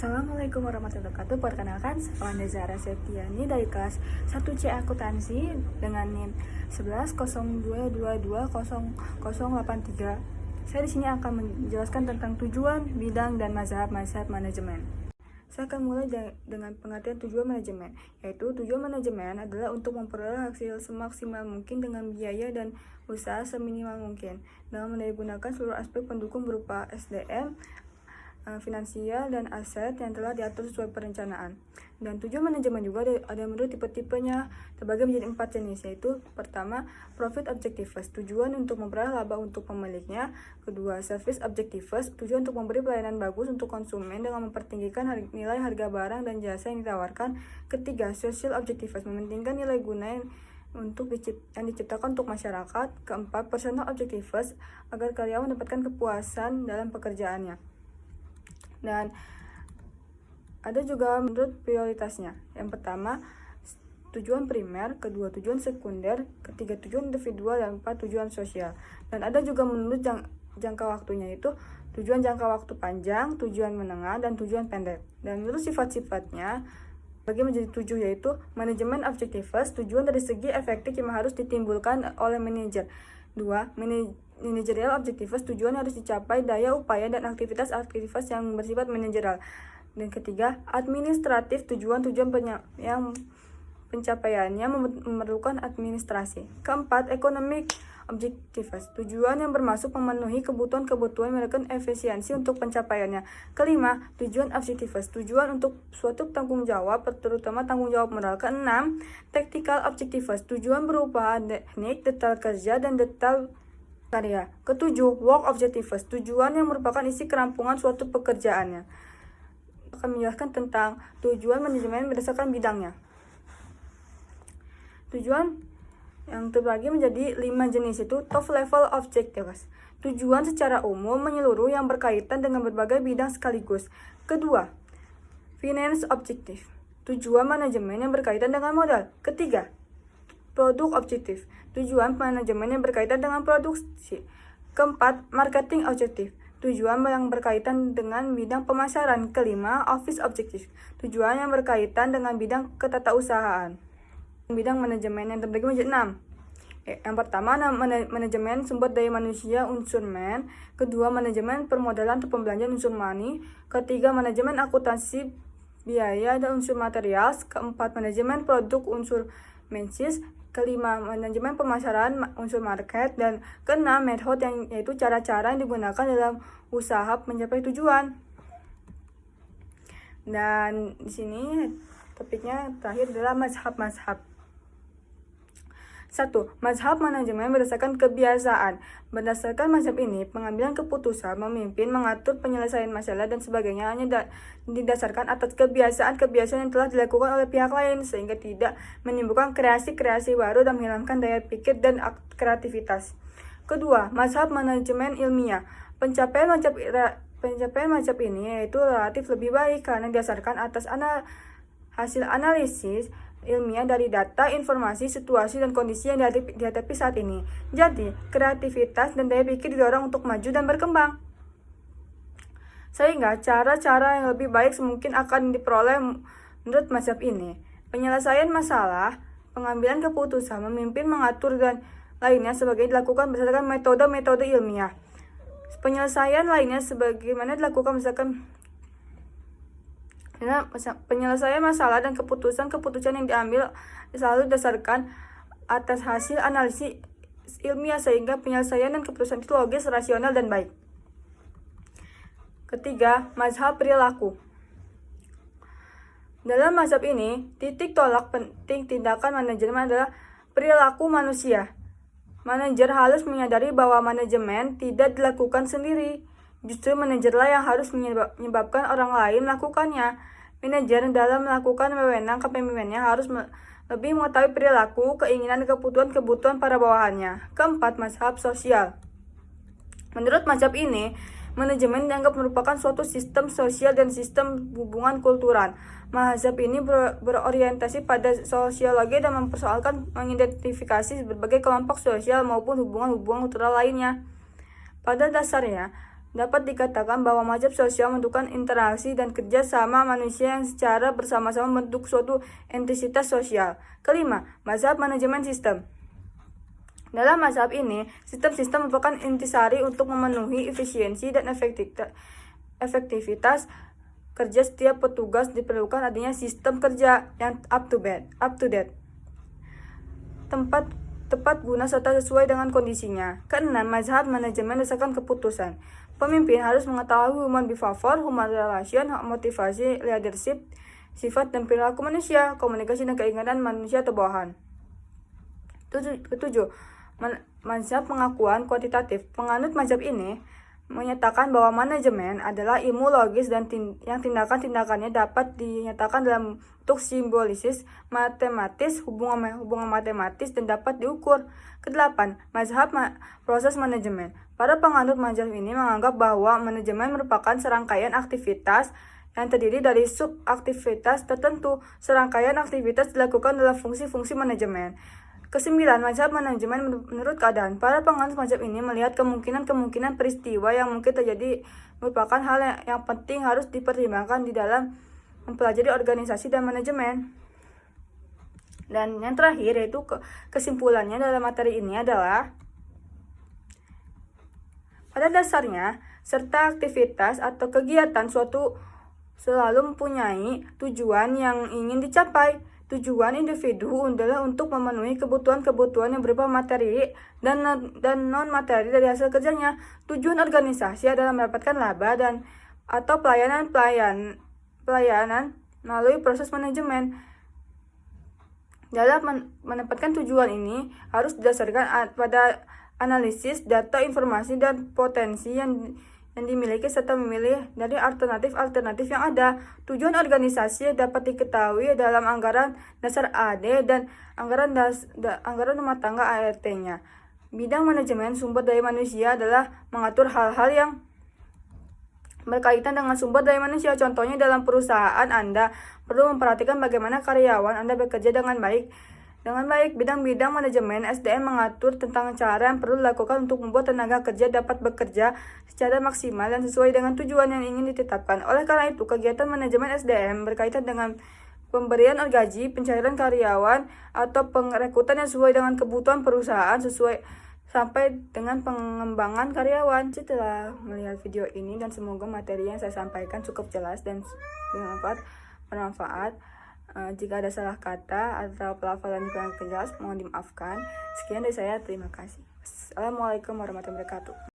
Assalamualaikum warahmatullahi wabarakatuh. Perkenalkan, saya Zahra Septiani dari kelas 1C Akuntansi dengan NIM 1102220083. Saya di sini akan menjelaskan tentang tujuan, bidang, dan mazhab manajemen. Saya akan mulai dengan pengertian tujuan manajemen, yaitu tujuan manajemen adalah untuk memperoleh hasil semaksimal mungkin dengan biaya dan usaha seminimal mungkin, dengan menggunakan seluruh aspek pendukung berupa SDM, finansial, dan aset yang telah diatur sesuai perencanaan. Dan tujuan manajemen juga ada menurut tipe-tipenya, terbagi menjadi 4 jenis, yaitu pertama, profit objectives, tujuan untuk memperoleh laba untuk pemiliknya. Kedua, service objectives, tujuan untuk memberi pelayanan bagus untuk konsumen dengan mempertinggikan nilai harga barang dan jasa yang ditawarkan. Ketiga, social objectives, mementingkan nilai guna yang diciptakan untuk masyarakat. Keempat, personal objectives, agar karyawan mendapatkan kepuasan dalam pekerjaannya. Dan ada juga menurut prioritasnya. Yang pertama, tujuan primer, kedua tujuan sekunder, ketiga tujuan individual, dan empat tujuan sosial. Dan ada juga menurut jangka waktunya, itu tujuan jangka waktu panjang, tujuan menengah, dan tujuan pendek. Dan menurut sifat-sifatnya bagi menjadi 7, yaitu manajemen objectives, tujuan dari segi efektif yang harus ditimbulkan oleh manajer. 2. Managerial objectives, tujuan harus dicapai daya upaya dan aktivitas yang bersifat manajerial. Dan ketiga, administratif, tujuan yang pencapaiannya memerlukan administrasi. Keempat, economic objectives, tujuan yang bermaksud memenuhi kebutuhan melakukan efisiensi untuk pencapaiannya. Kelima, tujuan objectives, tujuan untuk suatu tanggung jawab, terutama tanggung jawab moral. Keenam, tactical objectives, tujuan berupa teknik, detail kerja, dan detail karya. Ketujuh, work objectives, tujuan yang merupakan isi kerampungan suatu pekerjaannya. Akan menjelaskan tentang tujuan manajemen berdasarkan bidangnya. Tujuan yang terbagi menjadi 5 jenis, itu top level objectives, tujuan secara umum menyeluruh yang berkaitan dengan berbagai bidang sekaligus. Kedua, finance objective, tujuan manajemen yang berkaitan dengan modal. Ketiga, produk objektif, tujuan manajemen yang berkaitan dengan produksi. Keempat, marketing objektif, tujuan yang berkaitan dengan bidang pemasaran. Kelima, office objektif, tujuan yang berkaitan dengan bidang ketatausahaan. Bidang manajemen yang terbagi menjadi 6. Yang pertama, manajemen sumber daya manusia unsur man. Kedua, manajemen permodalan atau pembelanjaan unsur money. Ketiga, manajemen akuntansi biaya dan unsur material. Keempat, manajemen produk unsur mensis. Kelima, manajemen pemasaran unsur market. Dan keenam, method yaitu cara-cara yang digunakan dalam usaha mencapai tujuan. Dan di sini topiknya terakhir adalah mazhab. 1. Mazhab manajemen berdasarkan kebiasaan. Berdasarkan mazhab ini, pengambilan keputusan, memimpin, mengatur penyelesaian masalah, dan sebagainya hanya didasarkan atas kebiasaan yang telah dilakukan oleh pihak lain, sehingga tidak menimbulkan kreasi-kreasi baru dan menghilangkan daya pikir dan kreativitas. Kedua, mazhab manajemen ilmiah. Pencapaian mazhab ini yaitu relatif lebih baik karena didasarkan atas hasil analisis ilmiah dari data, informasi, situasi, dan kondisi yang dihadapi saat ini. Jadi, kreativitas dan daya pikir didorong untuk maju dan berkembang. Sehingga cara-cara yang lebih baik semungkin akan diperoleh menurut mazhab ini. Penyelesaian masalah, pengambilan keputusan, memimpin, mengatur, dan lainnya sebagainya dilakukan berdasarkan metode-metode ilmiah. Penyelesaian lainnya sebagaimana dilakukan berdasarkan penyelesaian masalah dan keputusan yang diambil selalu didasarkan atas hasil analisis ilmiah, sehingga penyelesaian dan keputusan itu logis, rasional, dan baik. Ketiga, mazhab perilaku. Dalam mazhab ini, titik tolak penting tindakan manajemen adalah perilaku manusia. Manajer harus menyadari bahwa manajemen tidak dilakukan sendiri. Justru manajerlah yang harus menyebabkan orang lain melakukannya. Manajer dalam melakukan wewenang kepemimpinannya harus lebih mengetahui perilaku, keinginan, dan kebutuhan para bawahannya. Keempat, mazhab sosial. Menurut mazhab ini, manajemen dianggap merupakan suatu sistem sosial dan sistem hubungan kultural. Mazhab ini berorientasi pada sosiologi dan mempersoalkan mengidentifikasi berbagai kelompok sosial maupun hubungan-hubungan kultural lainnya. Pada dasarnya, dapat dikatakan bahwa mazhab sosial menentukan interaksi dan kerja sama manusia yang secara bersama-sama membentuk suatu entitas sosial. Kelima, mazhab manajemen sistem. Dalam mazhab ini, sistem-sistem merupakan intisari untuk memenuhi efisiensi dan efektivitas kerja setiap petugas. Diperlukan adanya sistem kerja yang up to date, tepat guna serta sesuai dengan kondisinya. Keenam, mazhab manajemen berdasarkan keputusan. Pemimpin harus mengetahui human behavior, human relation, motivasi, leadership, sifat dan perilaku manusia, komunikasi dan keinginan manusia atau bawahan. Ketujuh, mazhab pengakuan kuantitatif. Penganut mazhab ini menyatakan bahwa manajemen adalah ilmu logis dan yang tindakan-tindakannya dapat dinyatakan dalam bentuk simbolis, matematis, hubungan matematis dan dapat diukur. Kedelapan, mazhab proses manajemen. Para penganut mazhab ini menganggap bahwa manajemen merupakan serangkaian aktivitas yang terdiri dari subaktivitas tertentu. Serangkaian aktivitas dilakukan dalam fungsi-fungsi manajemen. Kesembilan, mazhab manajemen menurut keadaan. Para penganut mazhab ini melihat kemungkinan peristiwa yang mungkin terjadi merupakan hal yang penting harus dipertimbangkan di dalam mempelajari organisasi dan manajemen. Dan yang terakhir yaitu kesimpulannya dalam materi ini adalah pada dasarnya serta aktivitas atau kegiatan suatu selalu mempunyai tujuan yang ingin dicapai. Tujuan individu adalah untuk memenuhi kebutuhan-kebutuhan yang berupa materi dan non-materi dari hasil kerjanya. Tujuan organisasi adalah mendapatkan laba atau pelayanan melalui proses manajemen. Dalam mendapatkan tujuan ini harus didasarkan pada analisis data, informasi, dan potensi yang dimiliki serta memilih dari alternatif yang ada. Tujuan organisasi dapat diketahui dalam anggaran dasar AD dan anggaran rumah tangga ART-nya. Bidang manajemen sumber daya manusia adalah mengatur hal-hal yang berkaitan dengan sumber daya manusia. Contohnya dalam perusahaan Anda perlu memperhatikan bagaimana karyawan Anda bekerja dengan baik. Bidang-bidang manajemen SDM mengatur tentang cara yang perlu dilakukan untuk membuat tenaga kerja dapat bekerja secara maksimal dan sesuai dengan tujuan yang ingin ditetapkan. Oleh karena itu, kegiatan manajemen SDM berkaitan dengan pemberian gaji, pencairan karyawan, atau pengrekrutan yang sesuai dengan kebutuhan perusahaan sampai dengan pengembangan karyawan. Setelah melihat video ini dan semoga materi yang saya sampaikan cukup jelas dan bermanfaat. Jika ada salah kata atau pelafalan yang kurang jelas, mohon dimaafkan. Sekian dari saya, terima kasih. Assalamualaikum warahmatullahi wabarakatuh.